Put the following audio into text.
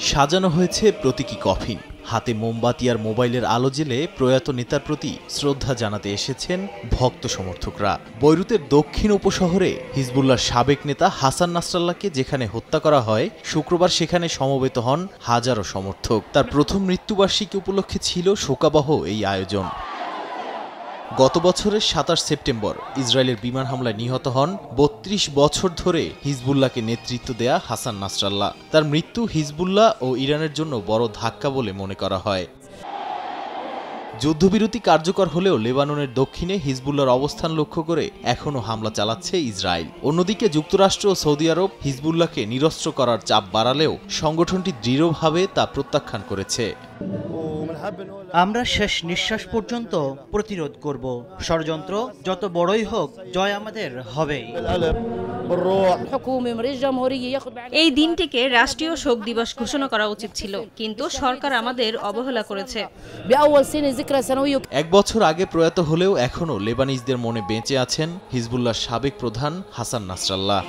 সাজানো হয়েছে প্রতীকী কফিন, হাতে মোমবাতি আর মোবাইলের আলো জ্বেলে প্রয়াত নেতার প্রতি শ্রদ্ধা জানাতে এসেছেন ভক্ত সমর্থকরা। বৈরুতের দক্ষিণ উপশহরে হিজবুল্লাহর সাবেক নেতা হাসান নাসরাল্লাহকে যেখানে হত্যা করা হয়, শুক্রবার সেখানে সমবেত হন হাজারো সমর্থক। তার প্রথম মৃত্যুবার্ষিকী উপলক্ষে ছিল শোকাবহ এই আয়োজন। গত বছরের ২৭ সেপ্টেম্বর ইসরায়েলের বিমান হামলায় নিহত হন ৩২ বছর ধরে হিজবুল্লাহকে নেতৃত্ব দেয়া হাসান নাসরাল্লাহ। তার মৃত্যু হিজবুল্লাহ ও ইরানের জন্য বড় ধাক্কা বলে মনে করা হয়। যুদ্ধবিরতি কার্যকর হলেও লেবাননের দক্ষিণে হিজবুল্লাহর অবস্থান লক্ষ্য করে এখনও হামলা চালাচ্ছে ইসরায়েল। অন্যদিকে যুক্তরাষ্ট্র ও সৌদি আরব হিজবুল্লাহকে নিরস্ত্র করার চাপ বাড়ালেও সংগঠনটি দৃঢ়ভাবে তা প্রত্যাখ্যান করেছে। আমরা শেষ নিঃশ্বাস পর্যন্ত প্রতিরোধ করব। ষড়যন্ত্র যত বড়ই হোক, জয় আমাদের হবেই। এই দিনটিকে রাষ্ট্রীয় শোক দিবস ঘোষণা করা উচিত ছিল, কিন্তু সরকার আমাদের অবহেলা করেছে। এক বছর আগে প্রয়াত হলেও এখনও লেবানিজদের মনে বেঁচে আছেন হিজবুল্লাহর সাবেক প্রধান হাসান নাসরাল্লাহ।